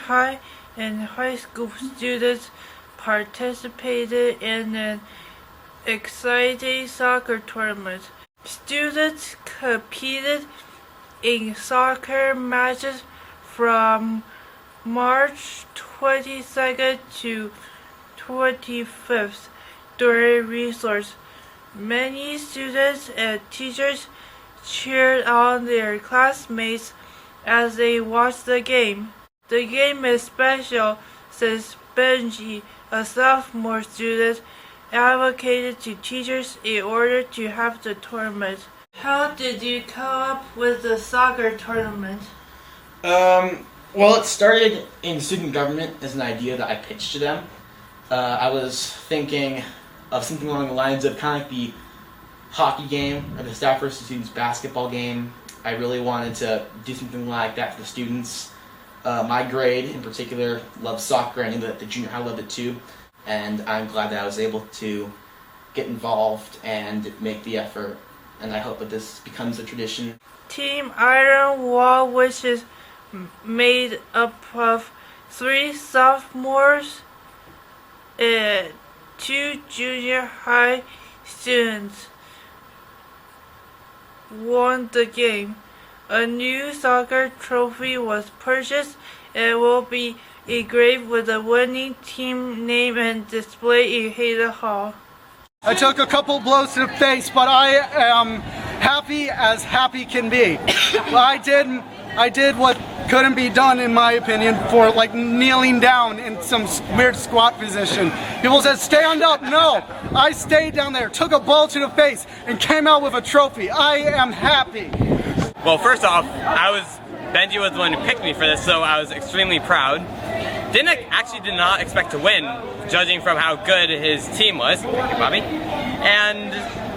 high and high school students participated in an exciting soccer tournament. Students competed in soccer matches from March 22nd to 25th during recess. Many students and teachers cheered on their classmates as they watched the game. The game is special since Benji, a sophomore student, advocated to teachers in order to have the tournament. How did you come up with the soccer tournament? Well, it started in student government as an idea that I pitched to them. I was thinking of something along the lines of kind of like the hockey game or the staff versus students basketball game. I really wanted to do something like that for the students. My grade in particular loves soccer. I knew that the junior high loved it too. And I'm glad that I was able to get involved and make the effort. And I hope that this becomes a tradition. Team Iron Wall, which is made up of 3 sophomores and 2 junior high students, won the game. A new soccer trophy was purchased and will be engraved with the winning team name and displayed in Hayden Hall. I took a couple blows to the face, but I am happy as happy can be. I did what couldn't be done, in my opinion, for like kneeling down in some weird squat position. People said, stand up. No, I stayed down there, took a ball to the face, and came out with a trophy. I am happy. Well, first off, Benji was the one who picked me for this, so I was extremely proud. Did not expect to win, judging from how good his team was. Thank you, Bobby. And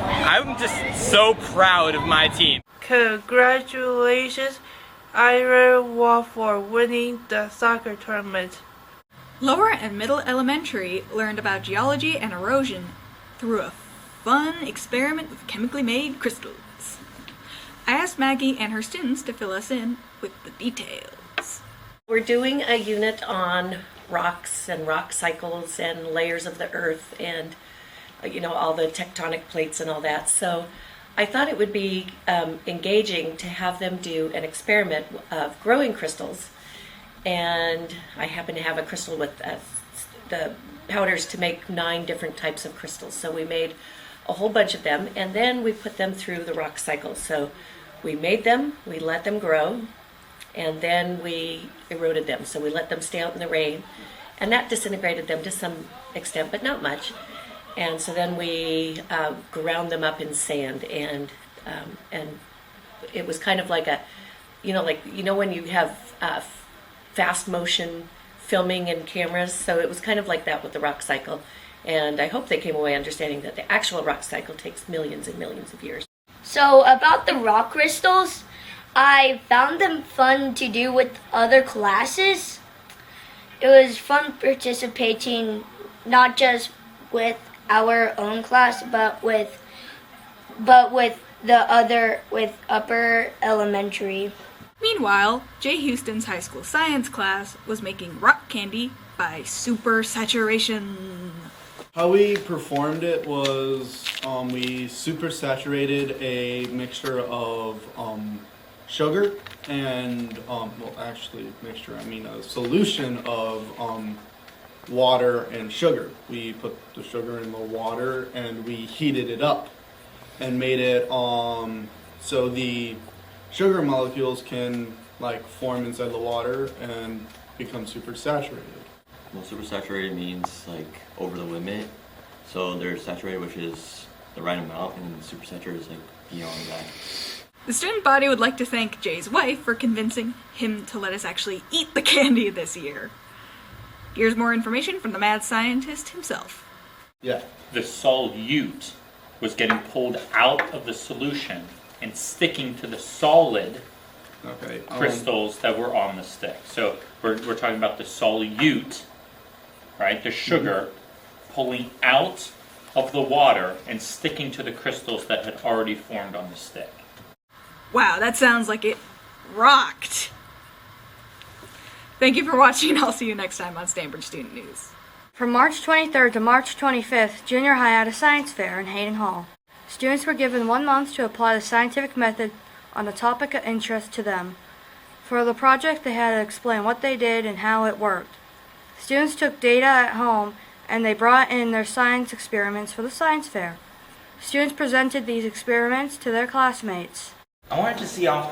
I'm just so proud of my team. Congratulations, Iron Wall, for winning the soccer tournament. Lower and middle elementary learned about geology and erosion through a fun experiment with chemically made crystals. I asked Maggie and her students to fill us in with the details. We're doing a unit on rocks and rock cycles and layers of the earth and all the tectonic plates and all that. So I thought it would be engaging to have them do an experiment of growing crystals. And I happen to have a crystal with the powders to make 9 different types of crystals. So we made a whole bunch of them, and then we put them through the rock cycle. So we made them, we let them grow, and then we eroded them. So we let them stay out in the rain, and that disintegrated them to some extent, but not much. And so then we ground them up in sand, and it was kind of like when you have fast motion filming and cameras. So it was kind of like that with the rock cycle. And I hope they came away understanding that the actual rock cycle takes millions and millions of years. So about the rock crystals, I found them fun to do with other classes. It was fun participating not just with our own class, but with upper elementary. Meanwhile, Jay Houston's high school science class was making rock candy by super saturation. How we performed it was we super saturated a mixture of sugar and a solution of water and sugar. We put the sugar in the water and we heated it up and made it so the sugar molecules can form inside the water and become super saturated. Well, super saturated means over the limit. So they're saturated, which is the right amount, and super saturated is beyond that. The student body would like to thank Jay's wife for convincing him to let us actually eat the candy this year. Here's more information from the mad scientist himself. Yeah. The solute was getting pulled out of the solution and sticking to the solid crystals that were on the stick. So we're talking about the solute, right? The sugar pulling out of the water and sticking to the crystals that had already formed on the stick. Wow, that sounds like it rocked. Thank you for watching. I'll see you next time on Stanbridge Student News. From March 23rd to March 25th, junior high had a science fair in Hayden Hall. Students were given 1 month to apply the scientific method on a topic of interest to them. For the project, they had to explain what they did and how it worked. Students took data at home and they brought in their science experiments for the science fair. Students presented these experiments to their classmates. I wanted to see how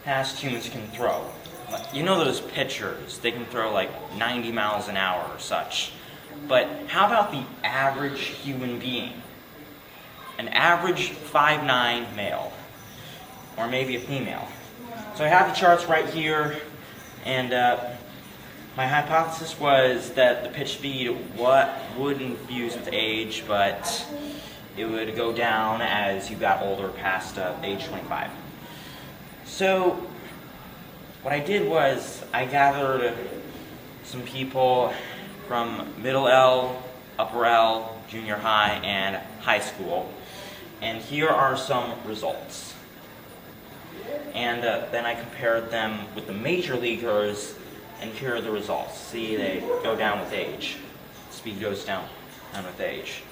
fast humans can throw. You know those pitchers, they can throw like 90 miles an hour or such. But how about the average human being? An average 5'9" male, or maybe a female. So I have the charts right here, and my hypothesis was that the pitch speed wouldn't fuse with age, but it would go down as you got older past age 25. So what I did was I gathered some people from middle L, upper L, junior high, and high school, and here are some results. And then I compared them with the major leaguers, and here are the results. See, they go down with age. Speed goes down with age.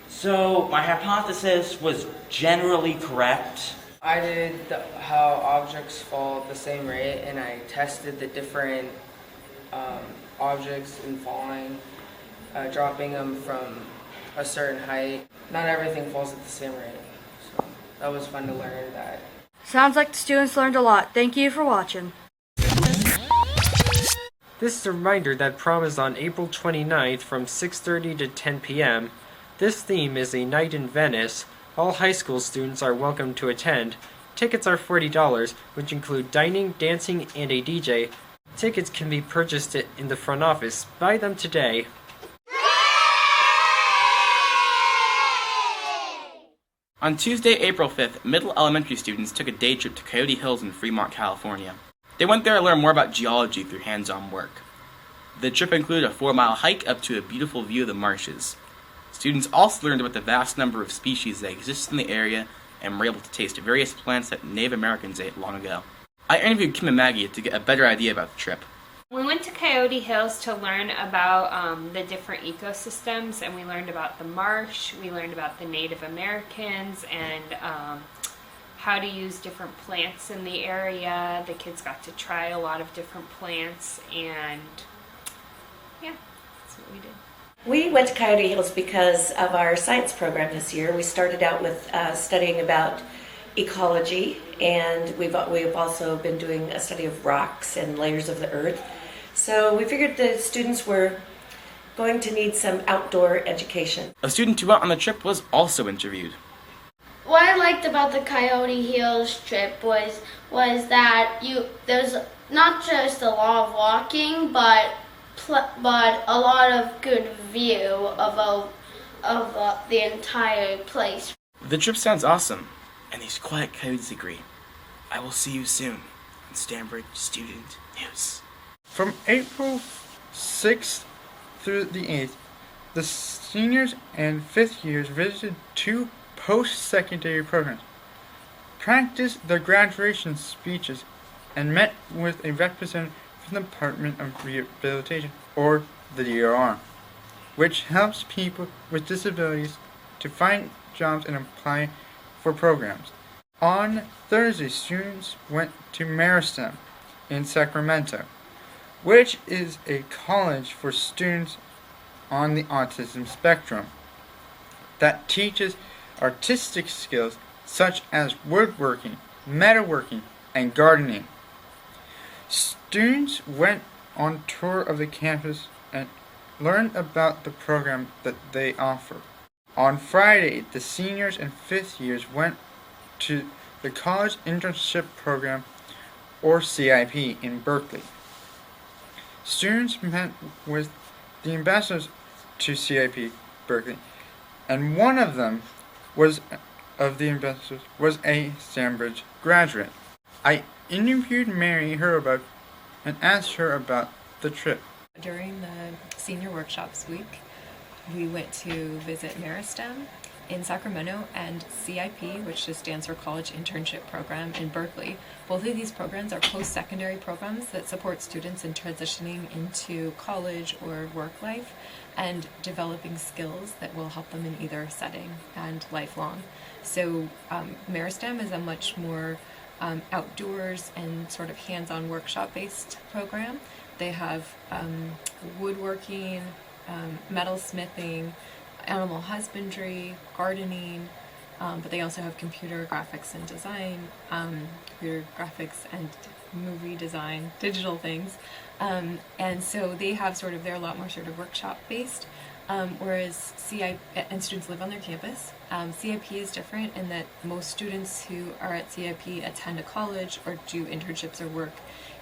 So my hypothesis was generally correct. I did how objects fall at the same rate, and I tested the different objects in falling, dropping them from a certain height. Not everything falls at the same rate, so that was fun to learn that. Sounds like the students learned a lot. Thank you for watching. This is a reminder that prom is on April 29th from 6:30 to 10 p.m. This theme is a night in Venice. All high school students are welcome to attend. Tickets are $40, which include dining, dancing, and a DJ. Tickets can be purchased in the front office. Buy them today. On Tuesday, April 5th, middle elementary students took a day trip to Coyote Hills in Fremont, California. They went there to learn more about geology through hands-on work. The trip included a 4-mile hike up to a beautiful view of the marshes. Students also learned about the vast number of species that exist in the area and were able to taste various plants that Native Americans ate long ago. I interviewed Kim and Maggie to get a better idea about the trip. We went to Coyote Hills to learn about the different ecosystems, and we learned about the marsh, we learned about the Native Americans, and how to use different plants in the area. The kids got to try a lot of different plants, and yeah, that's what we did. We went to Coyote Hills because of our science program this year. We started out with studying about ecology, and we've also been doing a study of rocks and layers of the earth. So we figured the students were going to need some outdoor education. A student who went on the trip was also interviewed. What I liked about the Coyote Hills trip was that there's not just a lot of walking, but a lot of good view of the entire place. The trip sounds awesome, and these quiet coyotes agree. I will see you soon on Stanbridge Student News. From April 6th through the 8th, the seniors and 5th years visited 2 post-secondary programs, practiced their graduation speeches, and met with a representative from the Department of Rehabilitation, or the DRR, which helps people with disabilities to find jobs and apply for programs. On Thursday, students went to Meristem in Sacramento, which is a college for students on the autism spectrum that teaches artistic skills such as woodworking, metalworking, and gardening. Students went on tour of the campus and learned about the program that they offer. On Friday, the seniors and 5th years went to the College Internship Program, or CIP, in Berkeley. Students met with the ambassadors to CIP Berkeley, and one of them was a Stanbridge graduate. I interviewed Mary Hurlbut and asked her about the trip. During the senior workshops week, we went to visit Meristem, in Sacramento, and CIP, which just stands for College Internship Program in Berkeley. Both of these programs are post-secondary programs that support students in transitioning into college or work life and developing skills that will help them in either setting and lifelong. So Meristem is a much more outdoors and sort of hands-on workshop-based program. They have woodworking, metalsmithing, animal husbandry, gardening, but they also have computer graphics and design, computer graphics and movie design, digital things. And so they have they're a lot more sort of workshop based, whereas CIP, and students live on their campus. CIP is different in that most students who are at CIP attend a college or do internships or work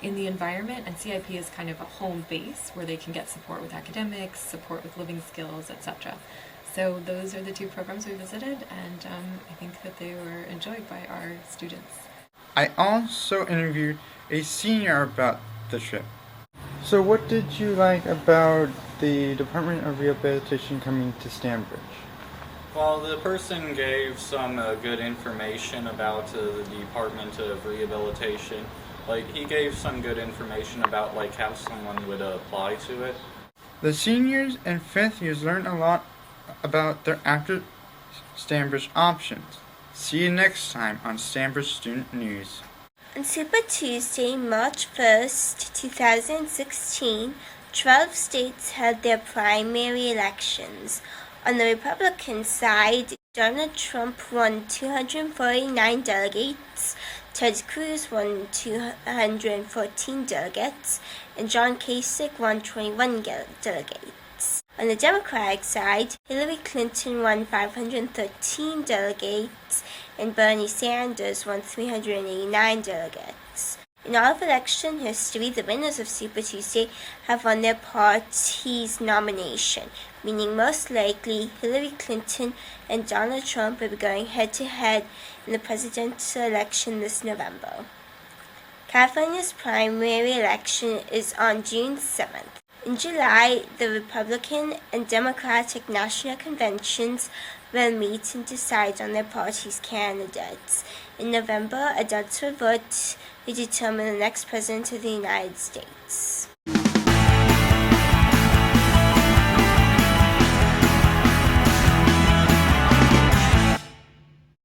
in the environment, and CIP is kind of a home base where they can get support with academics, support with living skills, etc. So those are the two programs we visited, and I think that they were enjoyed by our students. I also interviewed a senior about the trip. So what did you like about the Department of Rehabilitation coming to Stanbridge? Well, the person gave some good information about the Department of Rehabilitation. Like, he gave some good information about how someone would apply to it. The seniors and fifth years learned a lot about their after Stanbridge options. See you next time on Stanbridge Student News. On Super Tuesday, March 1st, 2016, 12 states held their primary elections. On the Republican side, Donald Trump won 249 delegates, Ted Cruz won 214 delegates, and John Kasich won 21 delegates. On the Democratic side, Hillary Clinton won 513 delegates, and Bernie Sanders won 389 delegates. In all of election history, the winners of Super Tuesday have won their party's nomination, meaning most likely Hillary Clinton and Donald Trump will be going head-to-head in the presidential election this November. California's primary election is on June 7th. In July, the Republican and Democratic National Conventions will meet and decide on their party's candidates. In November, adults will vote to determine the next president of the United States.